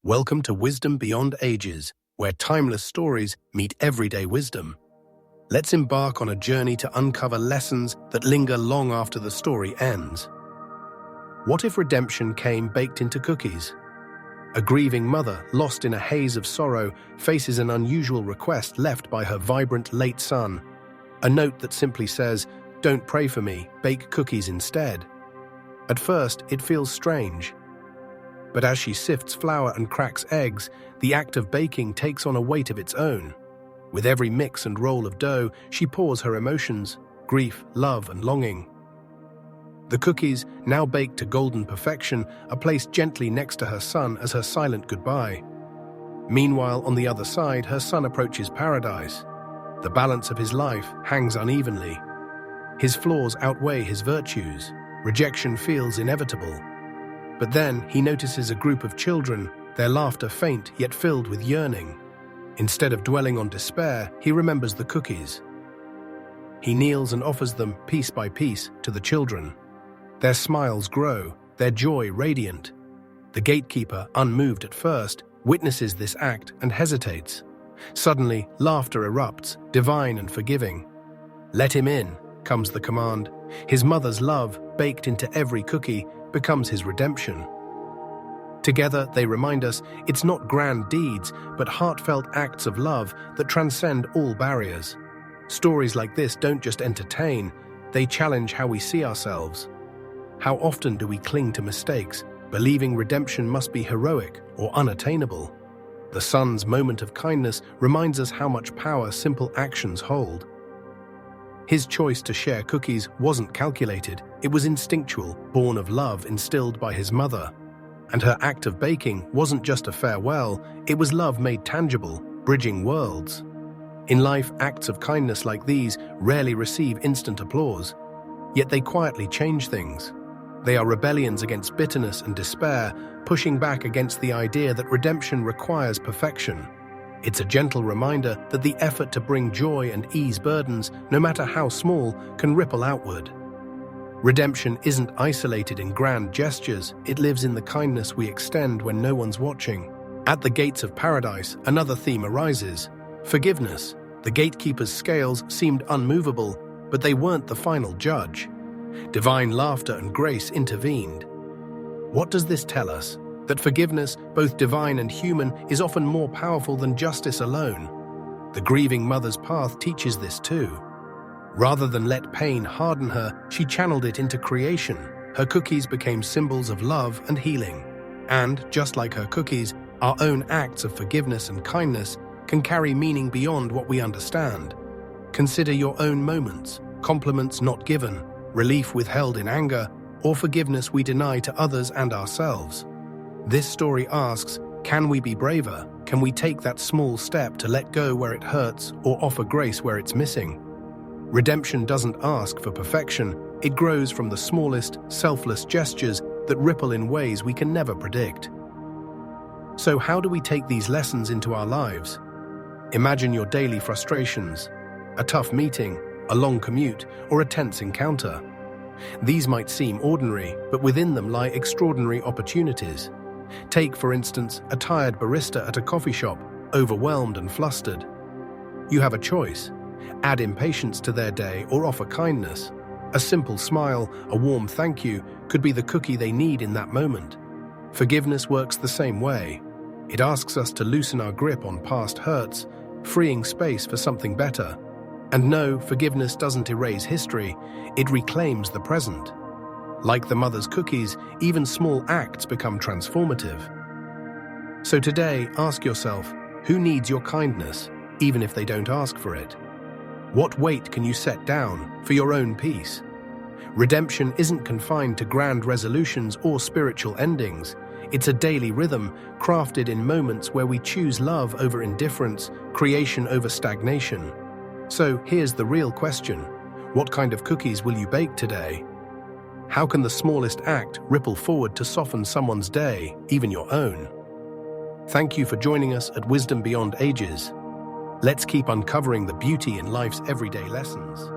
Welcome to Wisdom Beyond Ages, where timeless stories meet everyday wisdom. Let's embark on a journey to uncover lessons that linger long after the story ends. What if redemption came baked into cookies? A grieving mother, lost in a haze of sorrow, faces an unusual request left by her vibrant late son. A note that simply says, "Don't pray for me, bake cookies instead." At first, it feels strange. But as she sifts flour and cracks eggs, the act of baking takes on a weight of its own. With every mix and roll of dough, she pours her emotions, grief, love, and longing. The cookies, now baked to golden perfection, are placed gently next to her son as her silent goodbye. Meanwhile, on the other side, her son approaches paradise. The balance of his life hangs unevenly. His flaws outweigh his virtues. Rejection feels inevitable. But then he notices a group of children, their laughter faint yet filled with yearning. Instead of dwelling on despair, he remembers the cookies. He kneels and offers them, piece by piece, to the children. Their smiles grow, their joy radiant. The gatekeeper, unmoved at first, witnesses this act and hesitates. Suddenly, laughter erupts, divine and forgiving. "Let him in," comes the command. His mother's love, baked into every cookie, becomes his redemption. Together, they remind us it's not grand deeds, but heartfelt acts of love that transcend all barriers. Stories like this don't just entertain, they challenge how we see ourselves. How often do we cling to mistakes, believing redemption must be heroic or unattainable? The son's moment of kindness reminds us how much power simple actions hold. His choice to share cookies wasn't calculated, it was instinctual, born of love instilled by his mother. And her act of baking wasn't just a farewell, it was love made tangible, bridging worlds. In life, acts of kindness like these rarely receive instant applause, yet they quietly change things. They are rebellions against bitterness and despair, pushing back against the idea that redemption requires perfection. It's a gentle reminder that the effort to bring joy and ease burdens, no matter how small, can ripple outward. Redemption isn't isolated in grand gestures, it lives in the kindness we extend when no one's watching. At the gates of paradise, another theme arises: forgiveness. The gatekeeper's scales seemed unmovable, but they weren't the final judge. Divine laughter and grace intervened. What does this tell us? That forgiveness, both divine and human, is often more powerful than justice alone. The grieving mother's path teaches this too. Rather than let pain harden her, she channeled it into creation. Her cookies became symbols of love and healing. And, just like her cookies, our own acts of forgiveness and kindness can carry meaning beyond what we understand. Consider your own moments, compliments not given, relief withheld in anger, or forgiveness we deny to others and ourselves. This story asks, can we be braver? Can we take that small step to let go where it hurts or offer grace where it's missing? Redemption doesn't ask for perfection, it grows from the smallest, selfless gestures that ripple in ways we can never predict. So how do we take these lessons into our lives? Imagine your daily frustrations, a tough meeting, a long commute, or a tense encounter. These might seem ordinary, but within them lie extraordinary opportunities. Take, for instance, a tired barista at a coffee shop, overwhelmed and flustered. You have a choice. Add impatience to their day or offer kindness. A simple smile, a warm thank you, could be the cookie they need in that moment. Forgiveness works the same way. It asks us to loosen our grip on past hurts, freeing space for something better. And no, forgiveness doesn't erase history, it reclaims the present. Like the mother's cookies, even small acts become transformative. So today, ask yourself, who needs your kindness, even if they don't ask for it? What weight can you set down for your own peace? Redemption isn't confined to grand resolutions or spiritual endings. It's a daily rhythm, crafted in moments where we choose love over indifference, creation over stagnation. So here's the real question. What kind of cookies will you bake today? How can the smallest act ripple forward to soften someone's day, even your own? Thank you for joining us at Wisdom Beyond Ages. Let's keep uncovering the beauty in life's everyday lessons.